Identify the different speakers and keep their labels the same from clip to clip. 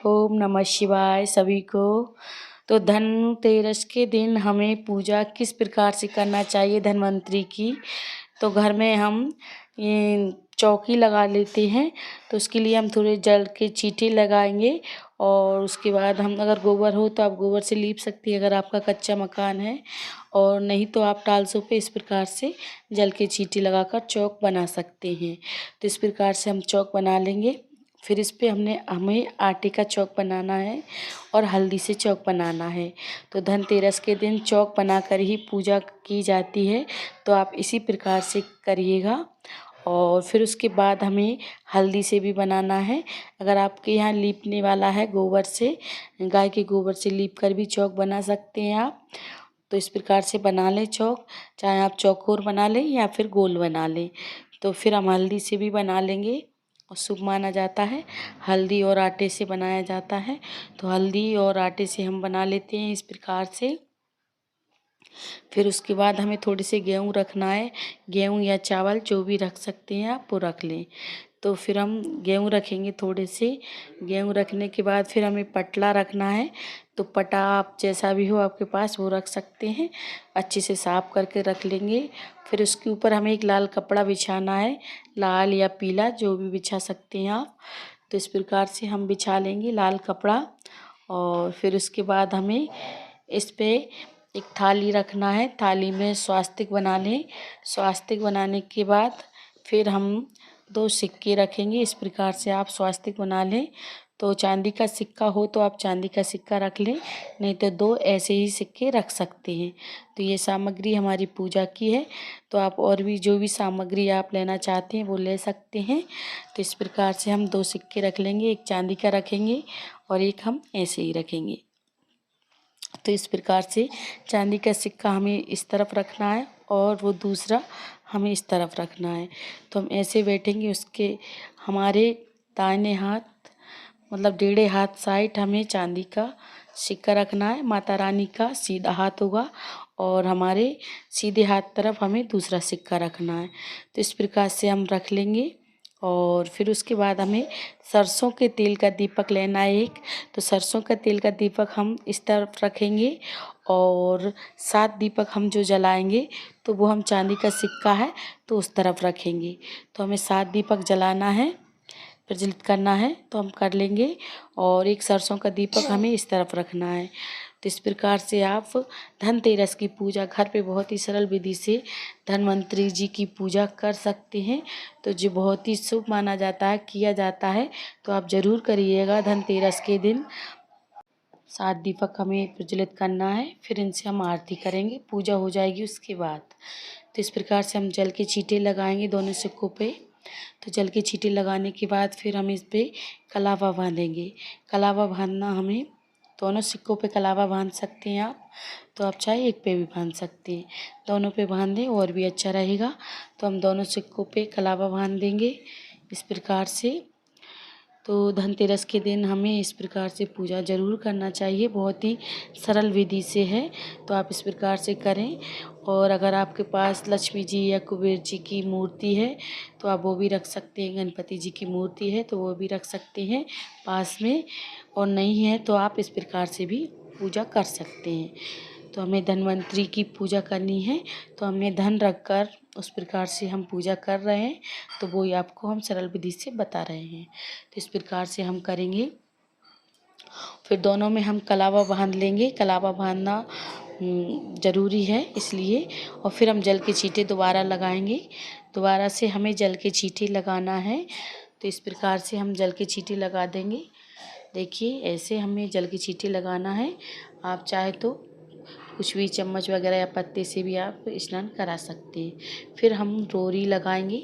Speaker 1: ओम नमः शिवाय सभी को। तो धनतेरस के दिन हमें पूजा किस प्रकार से करना चाहिए धन्वंतरि की। तो घर में हम ये चौकी लगा लेते हैं। तो उसके लिए हम थोड़े जल के चीटे लगाएंगे और उसके बाद हम अगर गोबर हो तो आप गोबर से लीप सकती है, अगर आपका कच्चा मकान है, और नहीं तो आप टाइल्सों पे इस प्रकार से जल के चीटे लगाकर चौक बना सकते हैं। तो इस प्रकार से हम चौक बना लेंगे। फिर इस पे हमें आटे का चौक बनाना है और हल्दी से चौक बनाना है। तो धनतेरस के दिन चौक बनाकर ही पूजा की जाती है, तो आप इसी प्रकार से करिएगा। और फिर उसके बाद हमें हल्दी से भी बनाना है। अगर आपके यहाँ लीपने वाला है गोबर से, गाय के गोबर से लीप कर भी चौक बना सकते हैं आप। तो इस प्रकार से बना लें चौक, चाहे आप चौकोर बना लें या फिर गोल बना लें। तो फिर हम हल्दी से भी बना लेंगे और शुभ माना जाता है। हल्दी और आटे से बनाया जाता है, तो हल्दी और आटे से हम बना लेते हैं इस प्रकार से। फिर उसके बाद हमें थोड़ी सी गेहूँ रखना है, गेहूँ या चावल जो भी रख सकते हैं आप वो रख लें। तो फिर हम गेहूँ रखेंगे थोड़े से। गेहूँ रखने के बाद फिर हमें पटला रखना है। तो पटा आप जैसा भी हो आपके पास वो रख सकते हैं, अच्छे से साफ करके रख लेंगे। फिर उसके ऊपर हमें एक लाल कपड़ा बिछाना है, लाल या पीला जो भी बिछा सकते हैं आप। तो इस प्रकार से हम बिछा लेंगे लाल कपड़ा। और फिर उसके बाद हमें इस पे एक थाली रखना है, थाली में स्वास्तिक बना लें। स्वास्तिक बनाने के बाद फिर हम 2 सिक्के रखेंगे। इस प्रकार से आप स्वास्तिक बना लें। तो चांदी का सिक्का हो तो आप चांदी का सिक्का रख लें, नहीं तो 2 ऐसे ही सिक्के रख सकते हैं। तो ये सामग्री हमारी पूजा की है। तो आप और भी जो भी सामग्री आप लेना चाहते हैं वो ले सकते हैं। तो इस प्रकार से हम 2 सिक्के रख लेंगे, एक चांदी का रखेंगे और एक हम ऐसे ही रखेंगे। तो इस प्रकार से चांदी का सिक्का हमें इस तरफ रखना है और वो दूसरा हमें इस तरफ रखना है। तो हम ऐसे बैठेंगे, उसके हमारे दाहिने हाथ मतलब 1.5 हाथ साइड हमें चांदी का सिक्का रखना है। माता रानी का सीधा हाथ होगा और हमारे सीधे हाथ तरफ हमें दूसरा सिक्का रखना है। तो इस प्रकार से हम रख लेंगे। और फिर उसके बाद हमें सरसों के तेल का दीपक लेना है एक। तो सरसों का तेल का दीपक हम इस तरफ रखेंगे और 7 दीपक हम जो जलाएंगे तो वो हम चांदी का सिक्का है तो उस तरफ रखेंगे। तो हमें 7 दीपक जलाना है, प्रज्वलित करना है, तो हम कर लेंगे। और एक सरसों का दीपक हमें इस तरफ रखना है। तो इस प्रकार से आप धनतेरस की पूजा घर पे बहुत ही सरल विधि से धन्वंतरि जी की पूजा कर सकते हैं। तो जो बहुत ही शुभ माना जाता है, किया जाता है, तो आप ज़रूर करिएगा धनतेरस के दिन। 7 दीपक हमें प्रज्वलित करना है, फिर इनसे हम आरती करेंगे, पूजा हो जाएगी उसके बाद। तो इस प्रकार से हम जल के छींटे लगाएंगे दोनों सिक्कों पे। तो जल के छींटे लगाने के बाद फिर हम इस पे कलावा बांधेंगे। कलावा बांधना हमें दोनों सिक्कों पे कलावा बांध सकते हैं आप, तो आप चाहे एक पे भी बांध सकते हैं, दोनों पे बांध दें और भी अच्छा रहेगा। तो हम दोनों सिक्कों पे कलावा बांध देंगे इस प्रकार से। तो धनतेरस के दिन हमें इस प्रकार से पूजा ज़रूर करना चाहिए, बहुत ही सरल विधि से है, तो आप इस प्रकार से करें। और अगर आपके पास लक्ष्मी जी या कुबेर जी की मूर्ति है तो आप वो भी रख सकते हैं, गणपति जी की मूर्ति है तो वो भी रख सकते हैं पास में, और नहीं है तो आप इस प्रकार से भी पूजा कर सकते हैं। तो हमें धन्वंतरि की पूजा करनी है, तो हमने धन रख कर उस प्रकार से हम पूजा कर रहे हैं, तो वो ही आपको हम सरल विधि से बता रहे हैं। तो इस प्रकार से हम करेंगे। फिर दोनों में हम कलावा बांध लेंगे, कलावा बांधना ज़रूरी है इसलिए। और फिर हम जल के छींटे दोबारा लगाएंगे, दोबारा से हमें जल के छींटे लगाना है। तो इस प्रकार से हम जल के छींटे लगा देंगे। देखिए ऐसे हमें जल के छींटे लगाना है। आप चाहे तो कुछ भी चम्मच वगैरह या पत्ते से भी आप स्नान करा सकते हैं। फिर हम रोरी लगाएंगे,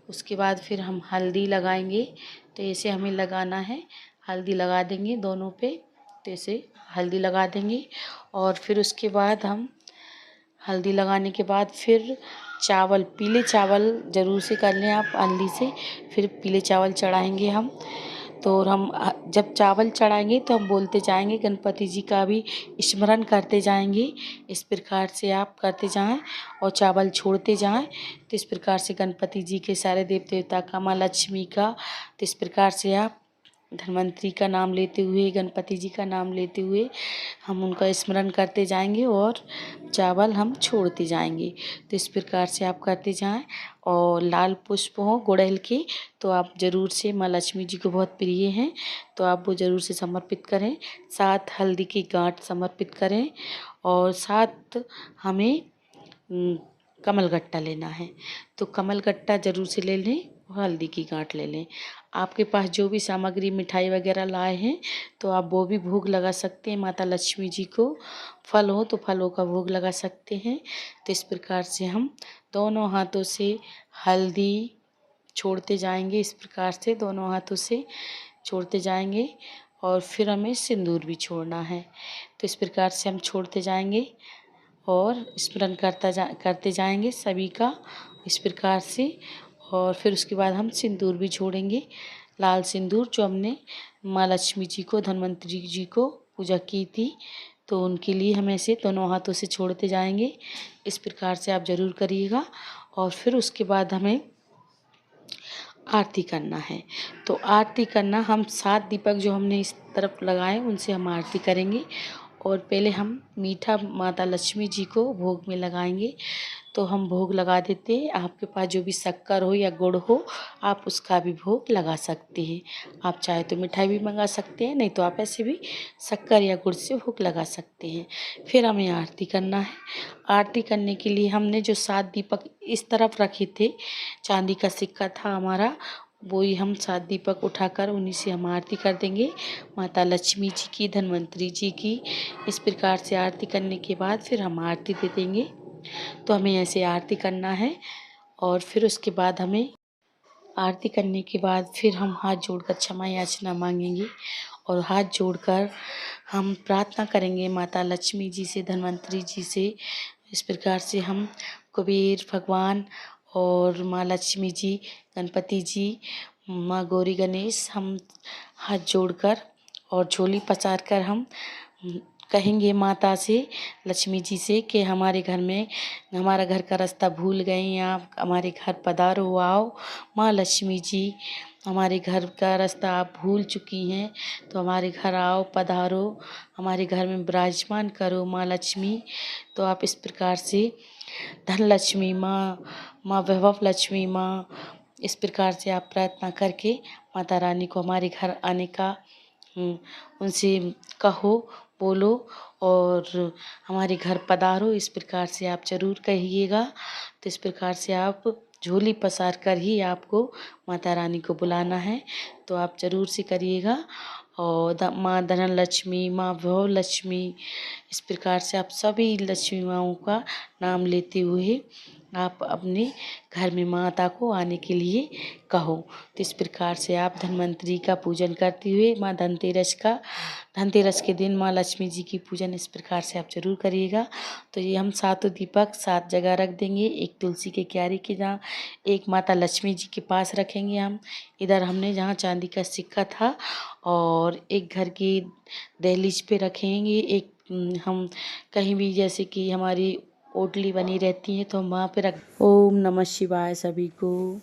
Speaker 1: उसके बाद फिर हम हल्दी लगाएंगे। तो ऐसे हमें लगाना है, हल्दी लगा देंगे दोनों पे, तो ऐसे हल्दी लगा देंगे। और फिर उसके बाद हम हल्दी लगाने के बाद फिर चावल, पीले चावल ज़रूर से कर लें आप हल्दी से, फिर पीले चावल चढ़ाएंगे हम। तो हम जब चावल चढ़ाएंगे तो हम बोलते जाएंगे, गणपति जी का भी स्मरण करते जाएंगे। इस प्रकार से आप करते जाएं और चावल छोड़ते जाएं। तो इस प्रकार से गणपति जी के, सारे देव देवता का, माँ लक्ष्मी का, तो इस प्रकार से आप धन्वंतरी का नाम लेते हुए, गणपति जी का नाम लेते हुए हम उनका स्मरण करते जाएंगे और चावल हम छोड़ते जाएंगे। तो इस प्रकार से आप करते जाएं। और लाल पुष्प हो गुड़हल के तो आप ज़रूर से, माँ लक्ष्मी जी को बहुत प्रिय हैं, तो आप वो ज़रूर से समर्पित करें। 7 हल्दी की गांठ समर्पित करें और 7 हमें कमलगट्टा लेना है। तो कमलगट्टा ज़रूर से ले लें, हल्दी की गांठ ले लें। आपके पास जो भी सामग्री मिठाई वगैरह लाए हैं तो आप वो भी भोग लगा सकते हैं माता लक्ष्मी जी को। फल हो तो फलों का भोग लगा सकते हैं। तो इस प्रकार से हम दोनों हाथों से हल्दी छोड़ते जाएंगे। इस प्रकार से दोनों हाथों से छोड़ते जाएंगे और फिर हमें सिंदूर भी छोड़ना है। तो इस प्रकार से हम छोड़ते जाएंगे और स्मरण करते जाएंगे सभी का इस प्रकार से। और फिर उसके बाद हम सिंदूर भी छोड़ेंगे, लाल सिंदूर जो हमने माँ लक्ष्मी जी को, धन्वंतरी जी को पूजा की थी, तो उनके लिए हम ऐसे दोनों हाथों से छोड़ते जाएंगे। इस प्रकार से आप ज़रूर करिएगा। और फिर उसके बाद हमें आरती करना है। तो आरती करना, हम 7 दीपक जो हमने इस तरफ लगाए उनसे हम आरती करेंगे। और पहले हम मीठा माता लक्ष्मी जी को भोग में लगाएंगे। तो हम भोग लगा देते हैं। आपके पास जो भी शक्कर हो या गुड़ हो आप उसका भी भोग लगा सकते हैं। आप चाहे तो मिठाई भी मंगा सकते हैं, नहीं तो आप ऐसे भी शक्कर या गुड़ से भोग लगा सकते हैं। फिर हमें आरती करना है। आरती करने के लिए हमने जो 7 दीपक इस तरफ रखे थे, चांदी का सिक्का था हमारा, वही हम 7 दीपक उठाकर उन्हीं से हम आरती कर देंगे माता लक्ष्मी जी की, धन्वंतरी जी की। इस प्रकार से आरती करने के बाद फिर हम आरती दे देंगे। तो हमें ऐसे आरती करना है। और फिर उसके बाद हमें आरती करने के बाद फिर हम हाथ जोड़कर क्षमा याचना मांगेंगे और हाथ जोड़कर हम प्रार्थना करेंगे माता लक्ष्मी जी से, धन्वंतरी जी से। इस प्रकार से हम कुबेर भगवान और माँ लक्ष्मी जी, गणपति जी, माँ गौरी गणेश, हम हाथ जोड़कर और झोली पसार कर हम कहेंगे माता से, लक्ष्मी जी से कि हमारे घर में, हमारा घर का रास्ता भूल गए हैं, आप हमारे घर पधारो आओ। माँ लक्ष्मी जी, हमारे घर का रास्ता आप भूल चुकी हैं, तो हमारे घर आओ, पधारो, हमारे घर में विराजमान करो माँ लक्ष्मी। तो आप इस प्रकार से धन लक्ष्मी माँ, माँ वैभव लक्ष्मी माँ, इस प्रकार से आप प्रार्थना करके माता रानी को हमारे घर आने का उनसे कहो, बोलो और हमारे घर पधारो। इस प्रकार से आप ज़रूर कहिएगा। तो इस प्रकार से आप झोली पसार कर ही आपको माता रानी को बुलाना है। तो आप ज़रूर से करिएगा। और माँ धन लक्ष्मी, माँ भव लक्ष्मी, इस प्रकार से आप सभी लक्ष्मी माँओं का नाम लेते हुए आप अपने घर में माता को आने के लिए कहो। तो इस प्रकार से आप धन्वंतरी का पूजन करते हुए, माँ धनतेरस के दिन माँ लक्ष्मी जी की पूजन इस प्रकार से आप ज़रूर करिएगा। तो ये हम 7 दीपक 7 जगह रख देंगे। एक तुलसी के क्यारी के जहाँ, एक माता लक्ष्मी जी के पास रखेंगे हम, इधर हमने जहाँ चांदी का सिक्का था, और एक घर की दहलीज पे रखेंगे। एक हम कहीं भी, जैसे कि हमारी ओटली बनी रहती है तो हम वहाँ पे रख। ओम नमः शिवाय सभी को।